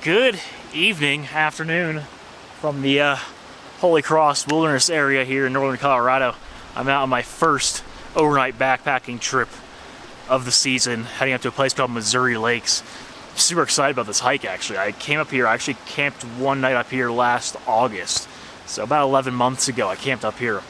Good evening, afternoon from the Holy Cross Wilderness area here in northern Colorado. I'm out on my first overnight backpacking trip of the season, heading up to a place called Missouri Lakes. I'm super excited about this hike actually. I came up here, I actually camped one night up here last August. So about 11 months ago I camped up here.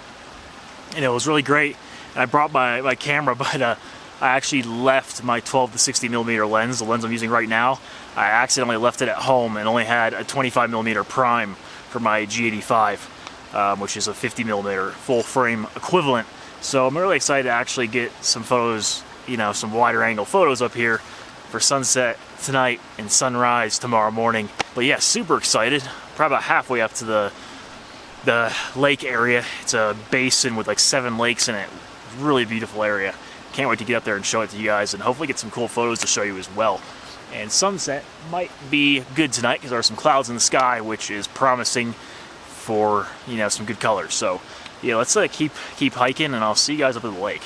And it was really great. And I brought my camera, but I actually left my 12 to 60 millimeter lens, the lens I'm using right now. I accidentally left it at home and only had a 25 millimeter prime for my G85, which is a 50 millimeter full frame equivalent. So I'm really excited to actually get some photos, you know, some wider angle photos up here for sunset tonight and sunrise tomorrow morning. But yeah, super excited. Probably about halfway up to the lake area. It's a basin with like 7 lakes in it. Really beautiful area. Can't wait to get up there and show it to you guys and hopefully get some cool photos to show you as well. And sunset might be good tonight because there are some clouds in the sky, which is promising for, you know, some good colors. So yeah, let's keep hiking, and I'll see you guys up at the lake.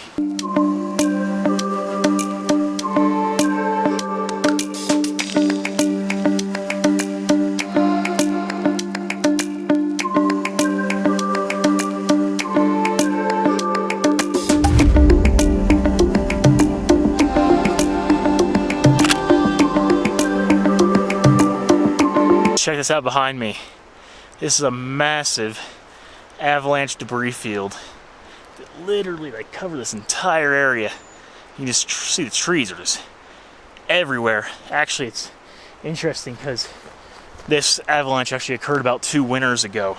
Check this out behind me. This is a massive avalanche debris field that literally like cover this entire area. You can just see the trees are just everywhere. Actually, it's interesting because this avalanche actually occurred about 2 winters ago.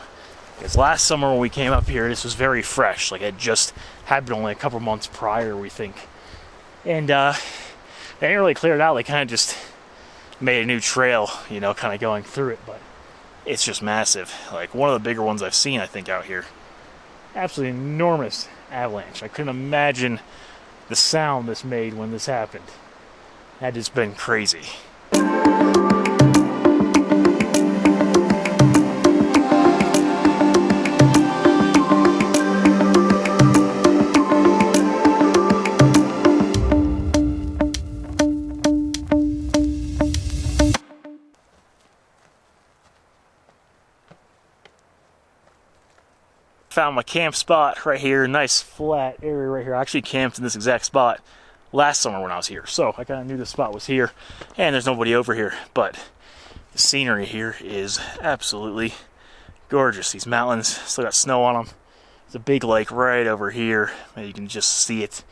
Because last summer when we came up here, this was very fresh. Like it just happened only a couple months prior, we think. And they didn't really clear it out. They kind of just made a new trail, you know, kind of going through it, but it's just massive. Like one of the bigger ones I've seen, I think, out here. Absolutely enormous avalanche. I couldn't imagine the sound this made when this happened. That has been crazy. Found my camp spot right here, nice flat area right here. I actually camped in this exact spot last summer when I was here, so I kind of knew this spot was here, and there's nobody over here, but the scenery here is absolutely gorgeous. These mountains still got snow on them. There's a big lake right over here, and you can just see it.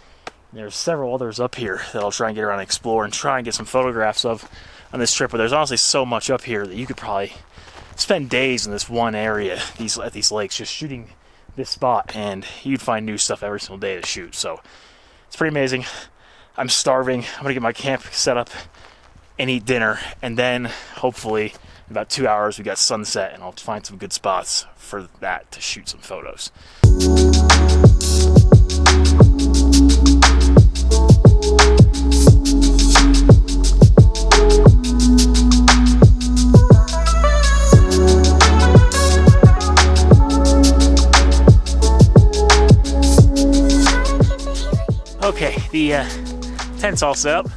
And there's several others up here that I'll try and get around and explore and try and get some photographs of on this trip, but there's honestly so much up here that you could probably spend days in this one area, at these lakes, just shooting this spot, and you'd find new stuff every single day to shoot. So it's pretty amazing. I'm starving. I'm gonna get my camp set up and eat dinner, and then hopefully in about 2 hours we got sunset, and I'll find some good spots for that to shoot some photos. Okay, the tent's all set up.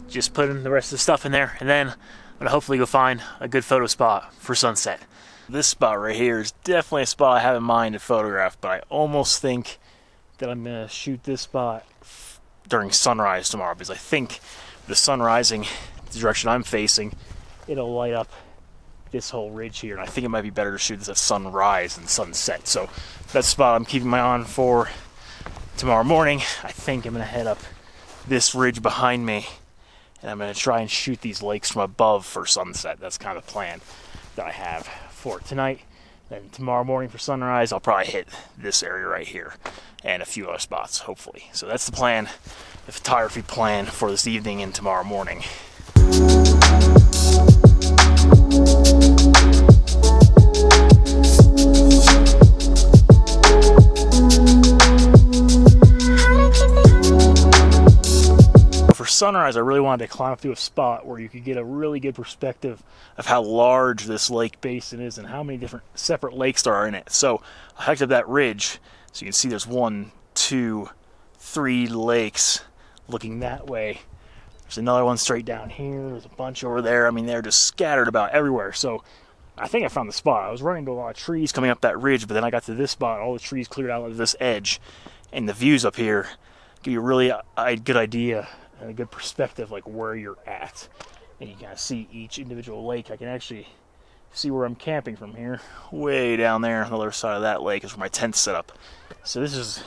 Just putting the rest of the stuff in there, and then I'm gonna hopefully go find a good photo spot for sunset. This spot right here is definitely a spot I have in mind to photograph, but I almost think that I'm gonna shoot this spot during sunrise tomorrow, because I think the sun rising the direction I'm facing, it'll light up this whole ridge here, and I think it might be better to shoot this at sunrise than sunset. So that's the spot I'm keeping my eye on for tomorrow morning. I think I'm gonna head up this ridge behind me, and I'm gonna try and shoot these lakes from above for sunset. That's kind of the plan that I have for tonight. Then tomorrow morning for sunrise, I'll probably hit this area right here and a few other spots, hopefully. So that's the plan, the photography plan for this evening and tomorrow morning. For sunrise, I really wanted to climb up to a spot where you could get a really good perspective of how large this lake basin is and how many different separate lakes there are in it. So I hiked up that ridge, so you can see there's 1, 2, 3 lakes looking that way. There's another one straight down here. There's a bunch over there. I mean, they're just scattered about everywhere. So I think I found the spot. I was running into a lot of trees coming up that ridge, but then I got to this spot. All the trees cleared out of this edge. And the views up here give you really a good idea and a good perspective, like where you're at. And you kind of see each individual lake. I can actually see where I'm camping from here. Way down there on the other side of that lake is where my tent's set up. So this is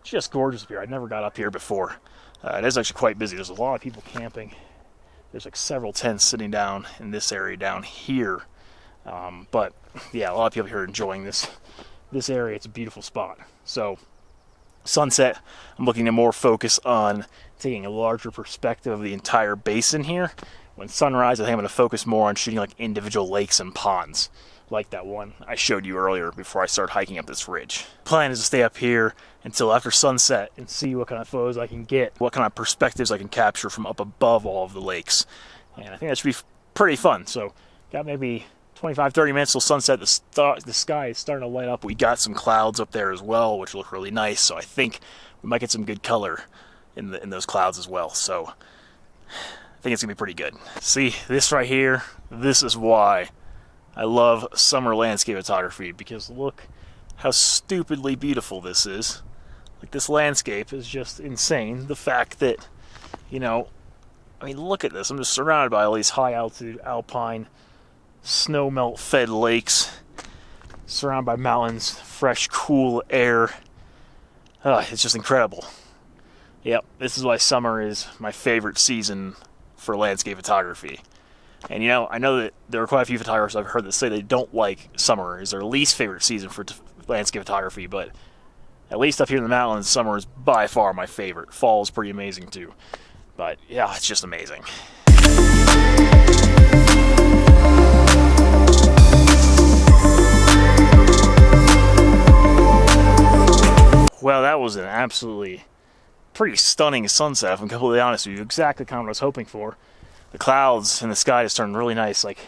just gorgeous up here. I'd never got up here before. It is actually quite busy. There's a lot of people camping. There's like several tents sitting down in this area down here. But yeah, a lot of people here are enjoying this area. It's a beautiful spot. So sunset, I'm looking to more focus on taking a larger perspective of the entire basin here. When sunrise, I think I'm going to focus more on shooting like individual lakes and ponds, like that one I showed you earlier before I started hiking up this ridge. Plan is to stay up here until after sunset and see what kind of photos I can get, what kind of perspectives I can capture from up above all of the lakes. And I think that should be pretty fun. So got maybe 25-30 minutes till sunset. The sky is starting to light up. We got some clouds up there as well, which look really nice. So I think we might get some good color in those clouds as well. So I think it's gonna be pretty good. See this right here? This is why I love summer landscape photography, because look how stupidly beautiful this is. Like, this landscape is just insane. The fact that, you know, I mean, look at this. I'm just surrounded by all these high altitude alpine snow melt fed lakes, surrounded by mountains, fresh cool air. It's just incredible. Yep, this is why summer is my favorite season for landscape photography. And you know, I know that there are quite a few photographers I've heard that say they don't like summer, is their least favorite season for landscape photography, but at least up here in the mountains, summer is by far my favorite. Fall is pretty amazing too. But yeah, it's just amazing. Well, that was an absolutely pretty stunning sunset, if I'm completely honest with you. Exactly kind of what I was hoping for. The clouds in the sky just turned really nice, like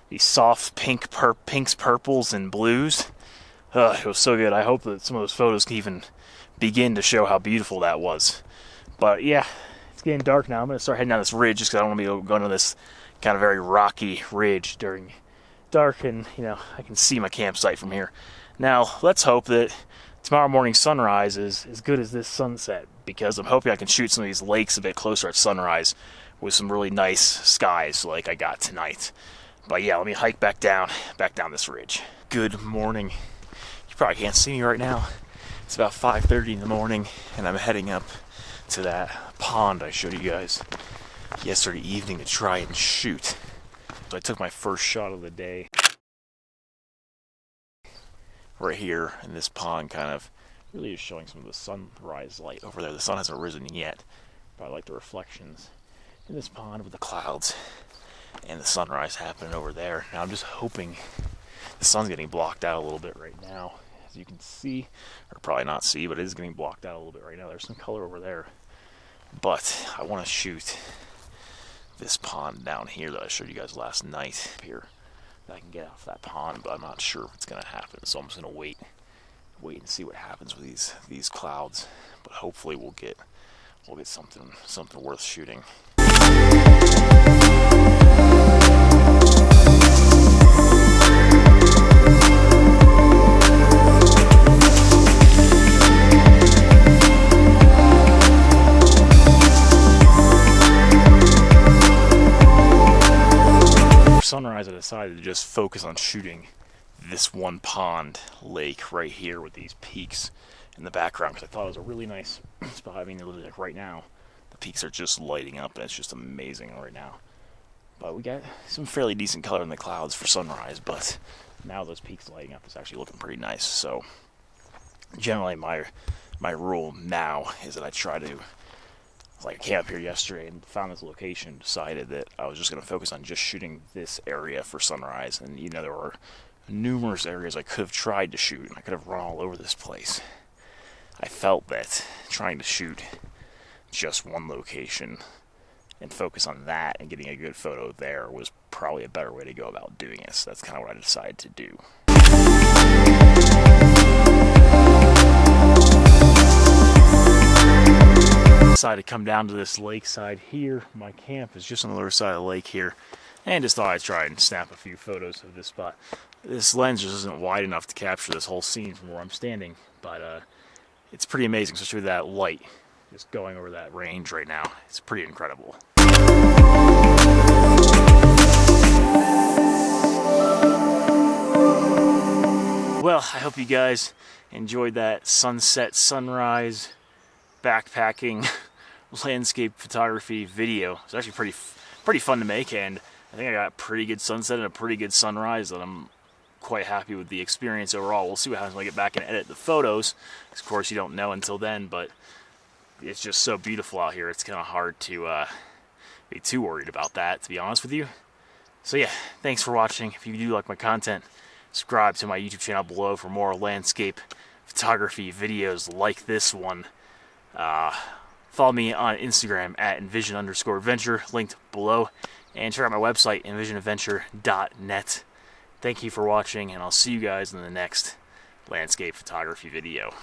these soft pinks, purples, and blues. It was so good. I hope that some of those photos can even begin to show how beautiful that was. But yeah, it's getting dark now. I'm going to start heading down this ridge just because I don't want to be going to this kind of very rocky ridge during dark, and you know, I can see my campsite from here. Now, let's hope that tomorrow morning sunrise is as good as this sunset, because I'm hoping I can shoot some of these lakes a bit closer at sunrise with some really nice skies like I got tonight. But yeah, let me hike back down this ridge. Good morning. You probably can't see me right now. It's about 5:30 in the morning, and I'm heading up to that pond I showed you guys yesterday evening to try and shoot. So I took my first shot of the day right here in this pond, kind of really is showing some of the sunrise light over there. The sun hasn't risen yet, but I like the reflections in this pond with the clouds and the sunrise happening over there. Now I'm just hoping the sun's getting blocked out a little bit right now, as you can see, or probably not see, but it is getting blocked out a little bit right now. There's some color over there, but I want to shoot this pond down here that I showed you guys last night up here. I can get off that pond, but I'm not sure if it's going to happen, so I'm just going to wait and see what happens with these clouds. But hopefully we'll get something worth shooting. Sunrise, I decided to just focus on shooting this one pond lake right here with these peaks in the background, because I thought it was a really nice spot. I mean, literally, like right now, the peaks are just lighting up, and it's just amazing right now. But we got some fairly decent color in the clouds for sunrise, but now those peaks lighting up is actually looking pretty nice. So generally, my rule now is that I try to, like, I came up here yesterday and found this location, decided that I was just going to focus on just shooting this area for sunrise. And you know, there were numerous areas I could have tried to shoot, and I could have run all over this place. I felt that trying to shoot just one location and focus on that and getting a good photo there was probably a better way to go about doing it. So that's kind of what I decided to do. Decided to come down to this lakeside here. My camp is just on the other side of the lake here, and just thought I'd try and snap a few photos of this spot. This lens just isn't wide enough to capture this whole scene from where I'm standing, but it's pretty amazing, especially with that light just going over that range right now. It's pretty incredible. Well, I hope you guys enjoyed that sunset, sunrise, backpacking, landscape photography video. It's actually pretty fun to make, and I think I got a pretty good sunset and a pretty good sunrise that I'm quite happy with the experience overall. We'll see what happens when I get back and edit the photos. Of course, you don't know until then, but it's just so beautiful out here. It's kind of hard to be too worried about that, to be honest with you. So yeah, thanks for watching. If you do like my content, subscribe to my YouTube channel below for more landscape photography videos like this one. Follow me on Instagram at envision_adventure, linked below, and check out my website, envisionadventure.net. Thank you for watching, and I'll see you guys in the next landscape photography video.